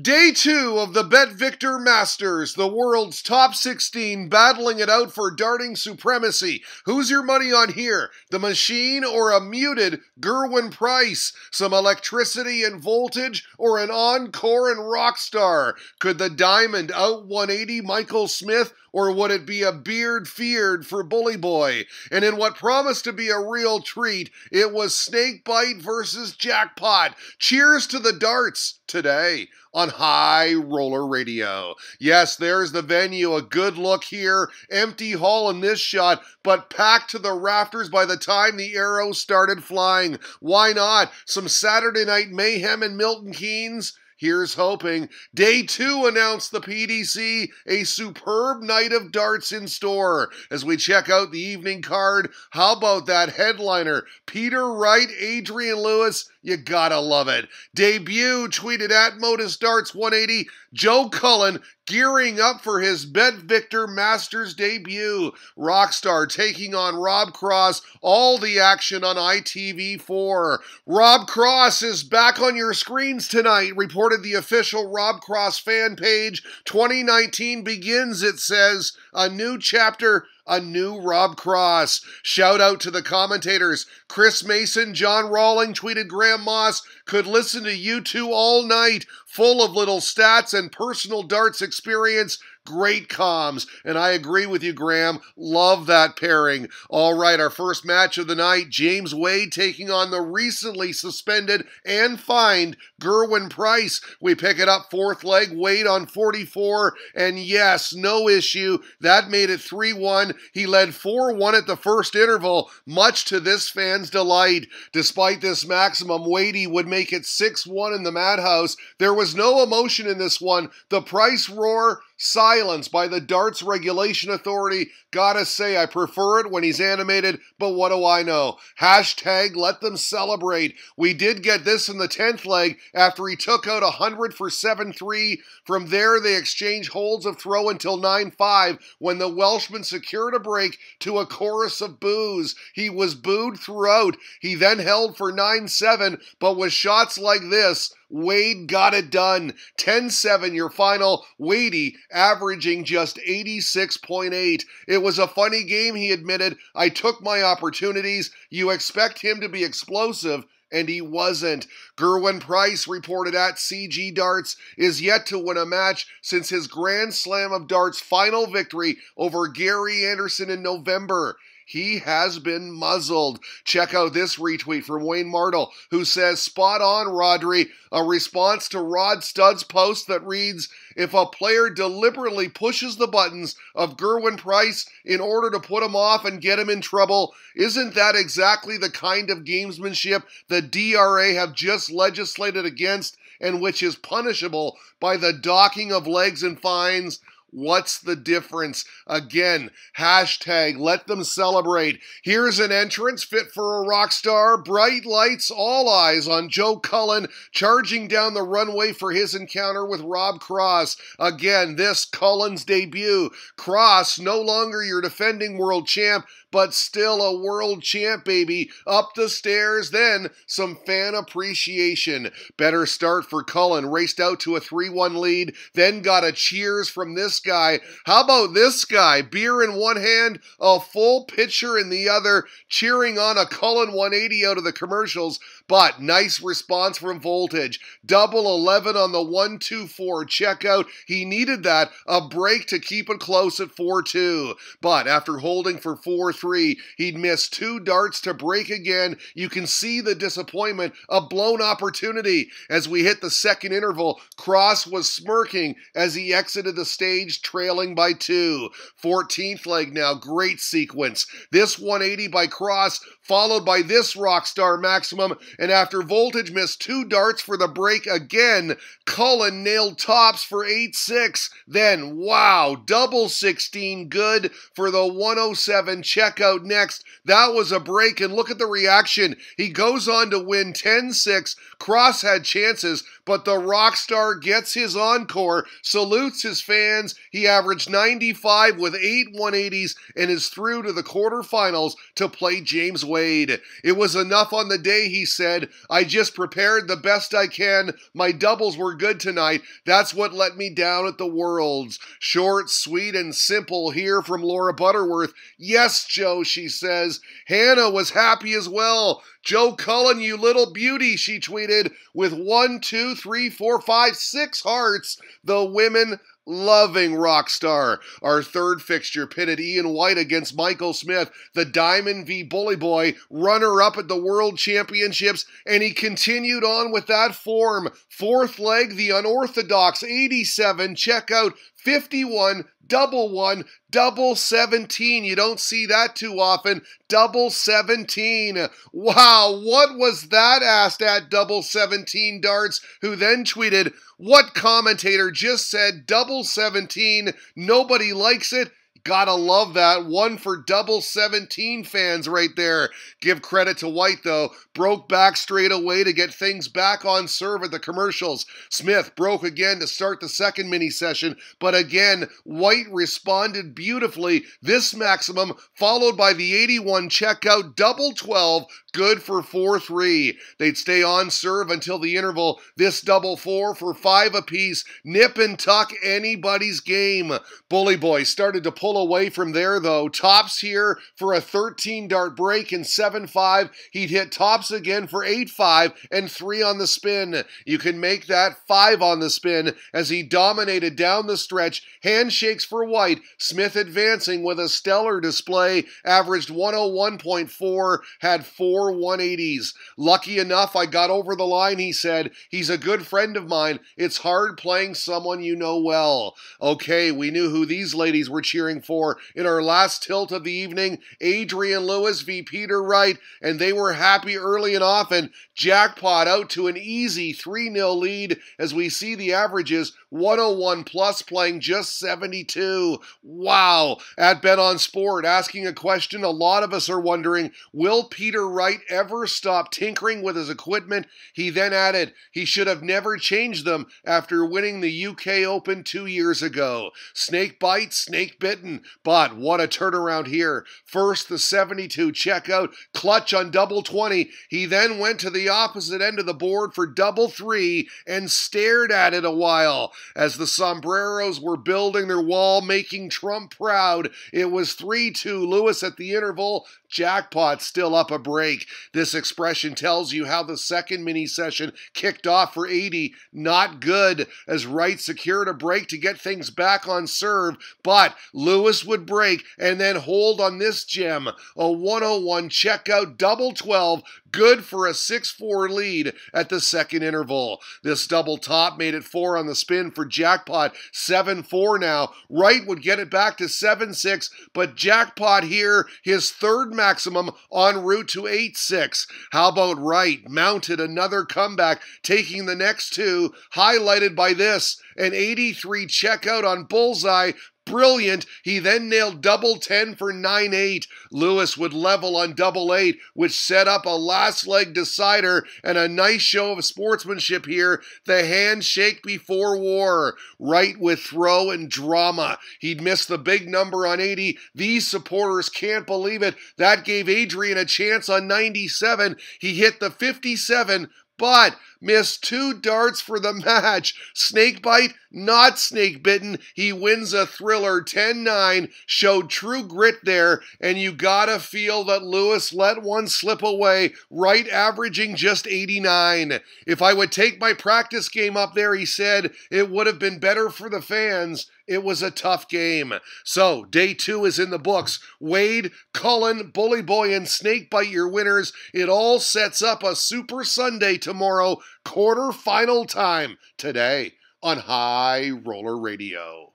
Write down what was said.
Day 2 of the Bet Victor Masters, the world's top 16 battling it out for darting supremacy. Who's your money on here? The machine or a muted Gerwyn Price? Some electricity and voltage or an encore and rock star? Could the diamond out 180 Michael Smith, or would it be a beard feared for Bully Boy? And in what promised to be a real treat, it was Snakebite versus Jackpot. Cheers to the darts today on High Roller Radio. Yes, there's the venue. A good look here. Empty hall in this shot, but packed to the rafters by the time the arrows started flying. Why not? Some Saturday Night Mayhem in Milton Keynes? Here's hoping. Day 2 announced the PDC, a superb night of darts in store. As we check out the evening card, how about that headliner? Peter Wright, Adrian Lewis, you gotta love it. Debut tweeted at Modus Darts 180, Joe Cullen gearing up for his Bet Victor Masters debut. Rockstar taking on Rob Cross, all the action on ITV4. Rob Cross is back on your screens tonight, reported the official Rob Cross fan page. 2019 begins, it says, a new chapter, a new Rob Cross. Shout out to the commentators. Chris Mason, John Rawling tweeted Graham Moss could listen to you two all night, full of little stats and personal darts experience. Great comms. And I agree with you, Graham. Love that pairing. All right, our first match of the night, James Wade taking on the recently suspended and fined Gerwyn Price. We pick it up fourth leg, Wade on 44, and yes, no issue. That made it 3-1. He led 4-1 at the first interval, much to this fan's delight. Despite this maximum, Wadey would make it 6-1 in the Madhouse. There was no emotion in this one. The Price roar, silence by the Darts Regulation Authority. Gotta say, I prefer it when he's animated, but what do I know? Hashtag let them celebrate. We did get this in the 10th leg after he took out 100 for 7-3. From there, they exchanged holds of throw until 9-5 when the Welshman secured a break to a chorus of boos. He was booed throughout. He then held for 9-7, but with shots like this, Wade got it done. 10-7 your final. Wadey averaging just 86.8. It was a funny game, he admitted. I took my opportunities. You expect him to be explosive, and he wasn't. Gerwyn Price, reported at CG Darts, is yet to win a match since his Grand Slam of Darts final victory over Gary Anderson in November. He has been muzzled. Check out this retweet from Wayne Martle, who says, spot on, Rodri, a response to Rod Studd's post that reads, if a player deliberately pushes the buttons of Gerwyn Price in order to put him off and get him in trouble, isn't that exactly the kind of gamesmanship the DRA have just legislated against and which is punishable by the docking of legs and fines? What's the difference? Again, hashtag let them celebrate. Here's an entrance fit for a rock star. Bright lights, all eyes on Joe Cullen charging down the runway for his encounter with Rob Cross. Again, this Cullen's debut. Cross, no longer your defending world champ, but still a world champ, baby. Up the stairs, then some fan appreciation. Better start for Cullen. Raced out to a 3-1 lead, then got a cheers from this guy. How about this guy? Beer in one hand, a full pitcher in the other, cheering on a Cullen 180 out of the commercials, but nice response from Voltage. Double 11 on the 1-2-4 checkout. He needed that, a break to keep it close at 4-2. But after holding for 4-3, he'd missed 2 darts to break again. You can see the disappointment, a blown opportunity. As we hit the second interval, Cross was smirking as he exited the stage, trailing by 2. 14th leg now, great sequence. This 180 by Cross, followed by this Rockstar maximum, and after Voltage missed 2 darts for the break again, Cullen nailed tops for 8-6. Then, wow, double 16 good for the 107 checkout next. That was a break, and look at the reaction. He goes on to win 10-6. Cross had chances, but the Rockstar gets his encore, salutes his fans. He averaged 95 with 8 180s and is through to the quarterfinals to play James Wade. It was enough on the day, he said. said, I just prepared the best I can. My doubles were good tonight. That's what let me down at the Worlds. Short, sweet, and simple here from Laura Butterworth. Yes, Joe, she says. Hannah was happy as well. Joe Cullen, you little beauty, she tweeted, with 1, 2, 3, 4, 5, 6 hearts. The women loving rock star. Our third fixture pitted Ian White against Michael Smith, the Diamond v Bully Boy, runner-up at the World Championships, and he continued on with that form. Fourth leg, the unorthodox 87, check out 51, double 1, double 17. You don't see that too often. Double 17. Wow, what was that? Asked at double 17 darts, who then tweeted, what commentator just said double 17? Nobody likes it. Gotta love that. One for double 17 fans right there. Give credit to White, though. Broke back straight away to get things back on serve at the commercials. Smith broke again to start the second mini session, but again, White responded beautifully. This maximum followed by the 81 checkout double 12, good for 4-3. They'd stay on serve until the interval. This double 4 for 5 apiece. Nip and tuck, anybody's game. Bully Boy started to pull away from there, though. Tops here for a 13-dart break in 7-5. He'd hit tops again for 8-5 and 3 on the spin. You can make that 5 on the spin as he dominated down the stretch. Handshakes for White. Smith advancing with a stellar display. Averaged 101.4, had 4 180s. Lucky enough I got over the line, he said. He's a good friend of mine. It's hard playing someone you know well. Okay, we knew who these ladies were cheering for in our last tilt of the evening. Adrian Lewis v. Peter Wright, and they were happy early and often. Jackpot out to an easy 3-0 lead as we see the averages 101 plus playing just 72. Wow. At Bet on Sport, asking a question a lot of us are wondering, will Peter Wright ever stop tinkering with his equipment? He then added, he should have never changed them after winning the UK Open 2 years ago. Snake bite, snake bitten, but what a turnaround here. First, the 72 checkout, clutch on double 20. He then went to the opposite end of the board for double 3 and stared at it a while. As the sombreros were building their wall, making Trump proud, it was 3-2 Lewis at the interval. Jackpot still up a break. This expression tells you how the second mini session kicked off for 80. Not good, as Wright secured a break to get things back on serve, but Lewis would break and then hold on this gem. A 101 checkout double 12, good for a 6-4 lead at the second interval. This double top made it 4 on the spin for Jackpot, 7-4 now. Wright would get it back to 7-6, but Jackpot here, his third maximum en route to 8-6. How about Wright? Mounted another comeback, taking the next two, highlighted by this, an 83 checkout on Bullseye. Brilliant. He then nailed double 10 for 9-8. Lewis would level on double 8, which set up a last leg decider and a nice show of sportsmanship here. The handshake before war. Wright with throw and drama. He'd missed the big number on 80. These supporters can't believe it. That gave Adrian a chance on 97. He hit the 57, but missed 2 darts for the match. Snakebite, not snake bitten. He wins a thriller 10-9. Showed true grit there, and you gotta feel that Lewis let one slip away, Wright averaging just 89. If I would take my practice game up there, he said, it would have been better for the fans. It was a tough game. So, day 2 is in the books. Wade, Cullen, Bully Boy, and Snakebite your winners. It all sets up a Super Sunday tomorrow. Quarter-final time today on High Roller Radio.